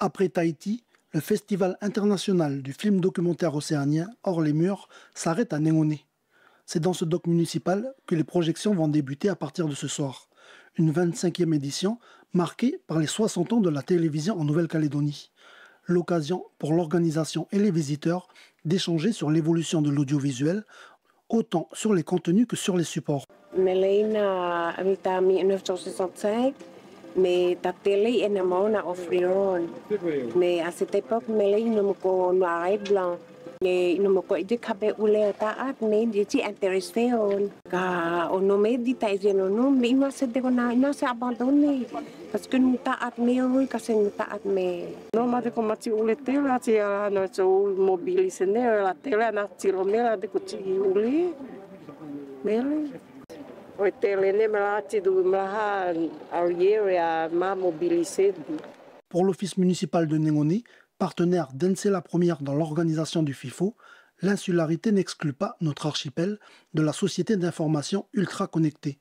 Après Tahiti, le Festival international du film documentaire océanien Hors les murs s'arrête à Néoné. C'est dans ce doc municipal que les projections vont débuter à partir de ce soir. Une 25e édition marquée par les 60 ans de la télévision en Nouvelle-Calédonie. L'occasion pour l'organisation et les visiteurs d'échanger sur l'évolution de l'audiovisuel, autant sur les contenus que sur les supports. Melena Avita 1965, mais ta télé est na offriron. Mais à cette époque, Melena me ko noir et blanc. Et il me ko ide kabe ule ta at ne di intéressé on. Ka on nommé dit ta izeno no mais moi c'est de na ina c'est abandonné parce que nous ta at ne oi ka c'est nous ta at me. No ma de ko mati ule tele ati no so mobiliser la tele na tiro mela de ko ti ule. Mele. O tele ne mela ti du mela allié à ma mobiliser. Pour l'office municipal de Néoné, partenaire d'ENSE la première dans l'organisation du FIFO, l'insularité n'exclut pas notre archipel de la société d'information ultra connectée.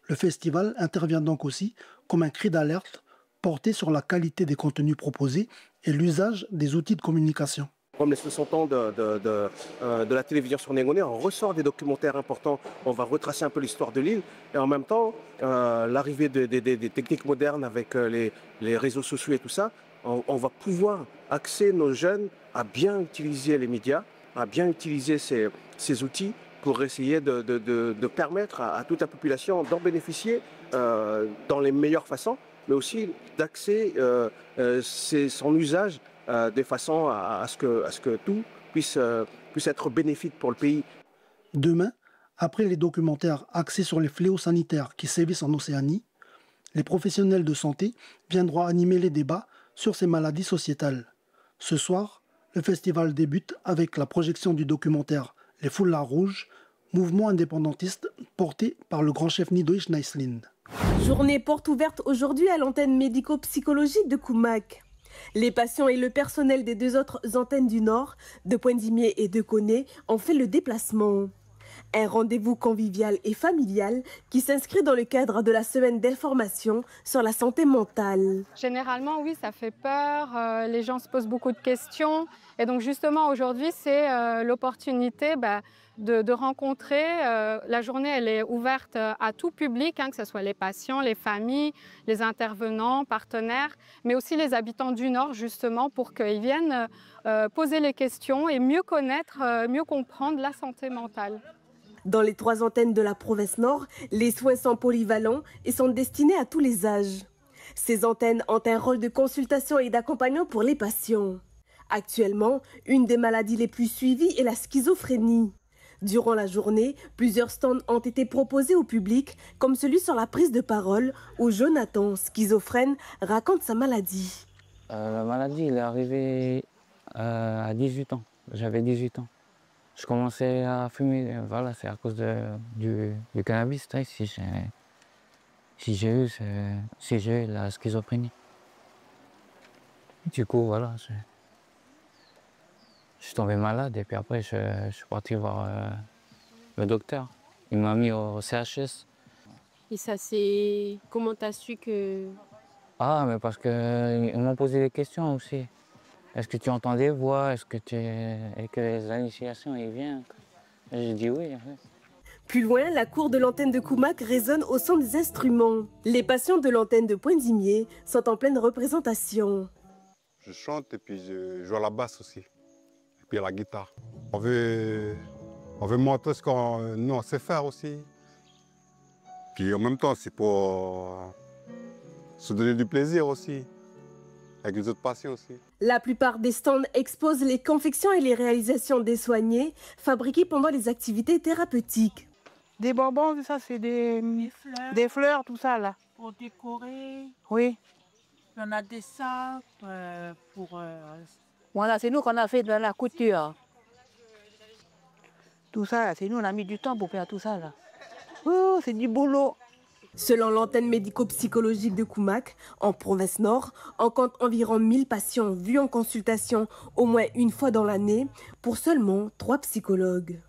Le festival intervient donc aussi comme un cri d'alerte porté sur la qualité des contenus proposés et l'usage des outils de communication. Comme les 60 ans de la télévision sur Néoné, on ressort des documentaires importants, on va retracer un peu l'histoire de l'île et en même temps l'arrivée des techniques modernes avec les réseaux sociaux et tout ça, on va pouvoir axer nos jeunes à bien utiliser les médias, à bien utiliser ces outils pour essayer de permettre à toute la population d'en bénéficier dans les meilleures façons, mais aussi d'axer son usage de façon à ce que tout puisse être bénéfique pour le pays. Demain, après les documentaires axés sur les fléaux sanitaires qui sévissent en Océanie, les professionnels de santé viendront animer les débats sur ces maladies sociétales. Ce soir, le festival débute avec la projection du documentaire Les Foulards Rouges, mouvement indépendantiste porté par le grand chef Nidoïch Naïslin. Journée porte ouverte aujourd'hui à l'antenne médico-psychologique de Koumak. Les patients et le personnel des deux autres antennes du Nord, de Pointe-Dimier et de Koné, ont fait le déplacement. Un rendez-vous convivial et familial qui s'inscrit dans le cadre de la semaine d'information sur la santé mentale. Généralement, oui, ça fait peur, les gens se posent beaucoup de questions. Et donc justement, aujourd'hui, c'est l'opportunité de rencontrer. La journée, elle est ouverte à tout public, que ce soit les patients, les familles, les intervenants, partenaires, mais aussi les habitants du Nord, justement, pour qu'ils viennent poser les questions et mieux connaître, mieux comprendre la santé mentale. Dans les 3 antennes de la province Nord, les soins sont polyvalents et sont destinés à tous les âges. Ces antennes ont un rôle de consultation et d'accompagnement pour les patients. Actuellement, une des maladies les plus suivies est la schizophrénie. Durant la journée, plusieurs stands ont été proposés au public, comme celui sur la prise de parole, où Jonathan, schizophrène, raconte sa maladie. La maladie, elle est arrivée à 18 ans. J'avais 18 ans. Je commençais à fumer, voilà, c'est à cause du cannabis. Si j'ai eu la schizophrénie. Du coup, voilà, je suis tombé malade et puis après, je suis parti voir le docteur. Il m'a mis au CHS. Et ça, c'est... Comment t'as su que... Ah, mais parce qu'ils m'ont posé des questions aussi. Est-ce que tu entends des voix? Est-ce que les initiations y viennent? J'ai dit oui. Plus loin, la cour de l'antenne de Koumak résonne au son des instruments. Les patients de l'antenne de Pointe-Dimier sont en pleine représentation. Je chante et puis je joue à la basse aussi. Et puis à la guitare. On veut montrer ce qu'on sait faire aussi. Puis en même temps, c'est pour se donner du plaisir aussi. Avec les autres patients aussi. La plupart des stands exposent les confections et les réalisations des soignés fabriquées pendant les activités thérapeutiques. Des bonbons, ça c'est des fleurs, tout ça là. Pour décorer. Oui. On a des sacs pour... Voilà, c'est nous qu'on a fait de la couture. Tout ça, c'est nous, on a mis du temps pour faire tout ça là. Oh, c'est du boulot. Selon l'antenne médico-psychologique de Koumak, en province Nord, on compte environ 1000 patients vus en consultation au moins une fois dans l'année pour seulement 3 psychologues.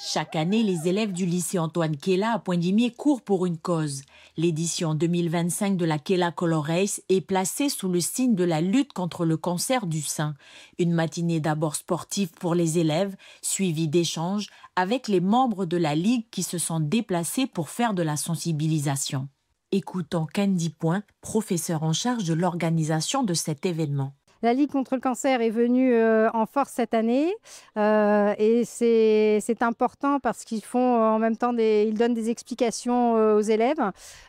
Chaque année, les élèves du lycée Antoine Kella à Poindimié courent pour une cause. L'édition 2025 de la Kella Color Race est placée sous le signe de la lutte contre le cancer du sein. Une matinée d'abord sportive pour les élèves, suivie d'échanges avec les membres de la Ligue qui se sont déplacés pour faire de la sensibilisation. Écoutons Candy Point, professeur en charge de l'organisation de cet événement. La Ligue contre le cancer est venue en force cette année et c'est important parce qu'ils font en même temps ils donnent des explications aux élèves.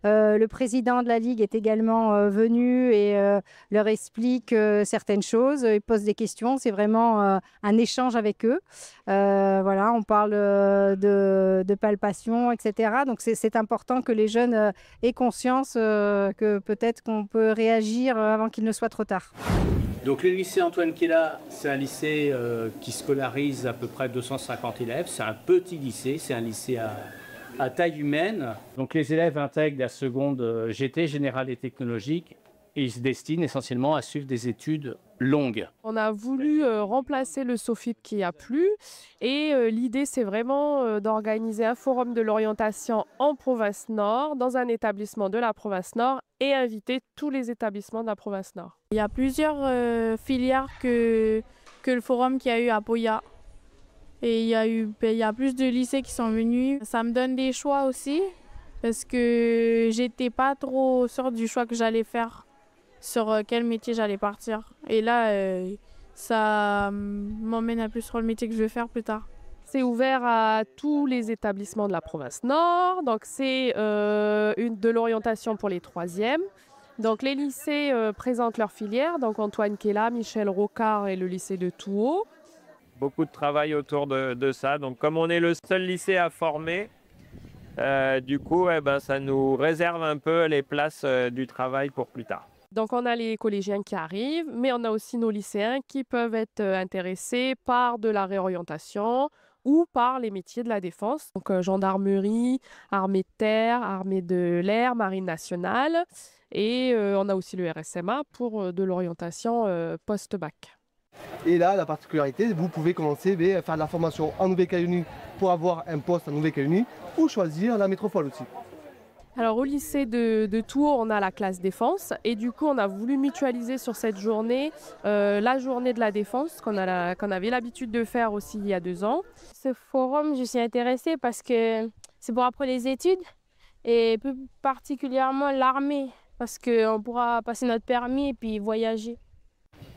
Le président de la Ligue est également venu et leur explique certaines choses, il pose des questions, c'est vraiment un échange avec eux. Voilà, on parle de palpation, etc. Donc c'est important que les jeunes aient conscience que peut-être qu'on peut réagir avant qu'il ne soit trop tard. Donc le lycée Antoine Kella, c'est un lycée qui scolarise à peu près 250 élèves. C'est un petit lycée, c'est un lycée à taille humaine. Donc les élèves intègrent la seconde GT, générale et technologique, et ils se destinent essentiellement à suivre des études longues. On a voulu remplacer le SOFIP qui a plus et l'idée c'est vraiment d'organiser un forum de l'orientation en province Nord, dans un établissement de la province Nord et inviter tous les établissements de la province Nord. Il y a plusieurs filières que le forum qu'il y a eu à Poya. Et il y a plus de lycées qui sont venus. Ça me donne des choix aussi parce que j'étais pas trop sûre du choix que j'allais faire, sur quel métier j'allais partir. Et là, ça m'emmène à plus sur le métier que je vais faire plus tard. C'est ouvert à tous les établissements de la province Nord. Donc c'est de l'orientation pour les troisièmes. Donc les lycées présentent leurs filières. Donc Antoine Kella, Michel Rocard et le lycée de Touhaut. Beaucoup de travail autour de ça. Donc comme on est le seul lycée à former, du coup, ça nous réserve un peu les places du travail pour plus tard. Donc on a les collégiens qui arrivent, mais on a aussi nos lycéens qui peuvent être intéressés par de la réorientation ou par les métiers de la défense. Donc gendarmerie, armée de terre, armée de l'air, marine nationale. Et on a aussi le RSMA pour de l'orientation post-bac. Et là, la particularité, vous pouvez commencer à faire de la formation en Nouvelle-Calédonie pour avoir un poste en Nouvelle-Calédonie ou choisir la métropole aussi. Alors au lycée de Tours, on a la classe défense et du coup on a voulu mutualiser sur cette journée la journée de la défense qu'on avait l'habitude de faire aussi il y a 2 ans. Ce forum, je suis intéressée parce que c'est pour après les études et plus particulièrement l'armée parce qu'on pourra passer notre permis et puis voyager.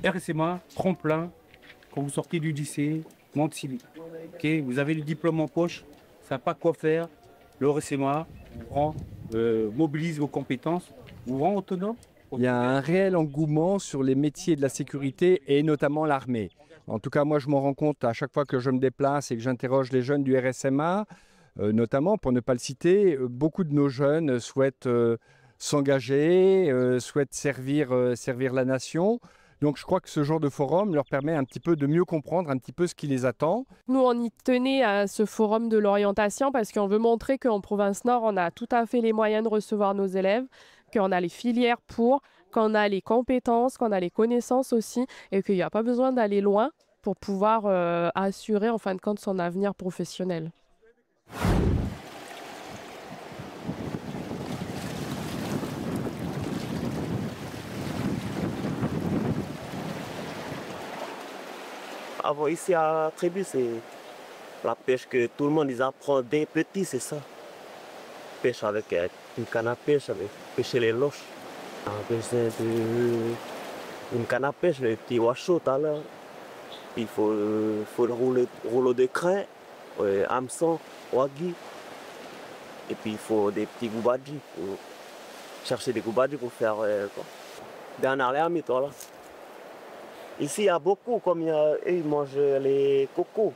RSMA, tremplin, quand vous sortez du lycée, monde civil. Okay, vous avez le diplôme en poche, vous ne savez pas quoi faire, le RSMA vous rend, mobilise vos compétences, vous rend autonome. Il y a un réel engouement sur les métiers de la sécurité et notamment l'armée. En tout cas, moi, je m'en rends compte à chaque fois que je me déplace et que j'interroge les jeunes du RSMA, notamment, pour ne pas le citer, beaucoup de nos jeunes souhaitent s'engager, souhaitent servir la nation. Donc je crois que ce genre de forum leur permet un petit peu de mieux comprendre un petit peu ce qui les attend. Nous, on y tenait à ce forum de l'orientation parce qu'on veut montrer qu'en province Nord, on a tout à fait les moyens de recevoir nos élèves, qu'on a les filières pour, qu'on a les compétences, qu'on a les connaissances aussi et qu'il n'y a pas besoin d'aller loin pour pouvoir assurer en fin de compte son avenir professionnel. Avant, ici à Trébu, c'est la pêche que tout le monde ils apprend dès petit, c'est ça. Pêche avec une canne à pêche, avec pêcher les loches. Une canne à pêche, les petits wachos, là. Il faut le rouleau de crin, hameçon, wagui. Et puis il faut des petits goubadji. Chercher des goubadji pour faire dernière l'air, toi là. Ici, il y a beaucoup, comme ils mangent les cocos.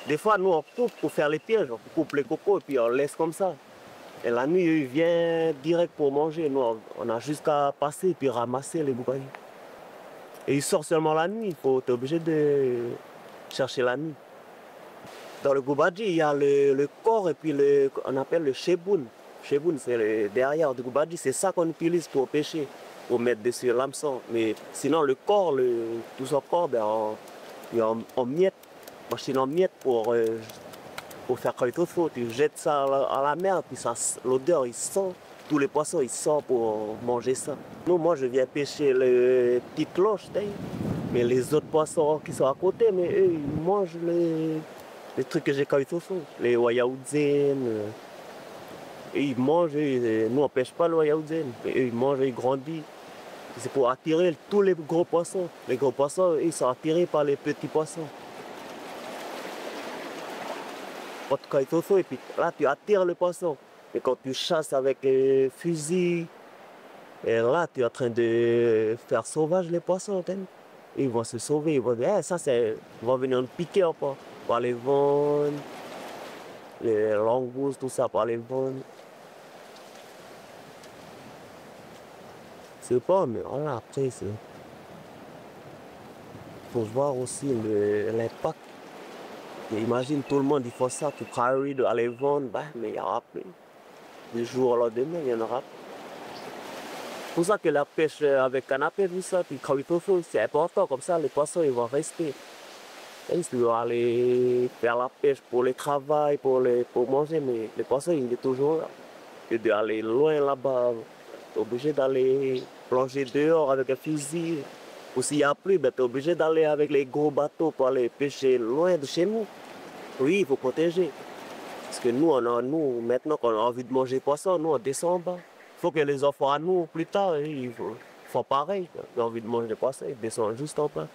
Des fois, nous, on coupe pour faire les pièges, on coupe les cocos et puis on laisse comme ça. Et la nuit, ils viennent direct pour manger. Nous, on a juste qu'à passer et puis ramasser les boucailles. Et ils sortent seulement la nuit, tu es obligé de chercher la nuit. Dans le goubadji, il y a le corps et puis on appelle le cheboun. Cheboun, c'est le derrière du goubadji, c'est ça qu'on utilise pour pêcher. Pour mettre dessus l'hameçon. Mais sinon, le corps, tout son corps, on miette, machine en miette pour pour faire kaitoso, tu jettes ça à la mer, puis l'odeur, il sent. Tous les poissons, ils sortent pour manger ça. Nous, moi, je viens pêcher les petites cloches, mais les autres poissons qui sont à côté, mais eux, ils mangent les trucs que j'ai kaitoso, les wayaoudzen. Et ils mangent, nous on pêche pas le wayaoudzen, mais eux ils mangent, ils grandissent. C'est pour attirer tous les gros poissons. Les gros poissons, ils sont attirés par les petits poissons. Et puis là tu attires le poisson. Et quand tu chasses avec les fusils, et là tu es en train de faire sauvage les poissons. Ils vont se sauver, ils vont dire, ça c'est. Ils vont venir nous piquer encore. Par les vendre, les langoustes, tout ça, par les vendre. C'est pas, mais voilà, après, il faut voir aussi l'impact. Imagine tout le monde, il faut ça, tu travailles à les vendre, mais il n'y aura plus. Du jour au lendemain, il y en aura plus. C'est pour ça que la pêche avec canapé, tout ça, puis kaitoso, c'est important, comme ça les poissons ils vont rester. Et tu dois aller faire la pêche pour le travail, pour manger, mais les poissons, il est toujours là. Tu dois aller loin là-bas, tu es obligé d'aller plonger dehors avec un fusil. Ou s'il n'y a plus, tu es obligé d'aller avec les gros bateaux pour aller pêcher loin de chez nous. Oui, il faut protéger. Parce que nous, maintenant qu'on a envie de manger poisson, nous on descend en bas. Il faut que les enfants à nous, plus tard, ils font pareil. Ils ont envie de manger des poissons, ils descendent juste en bas.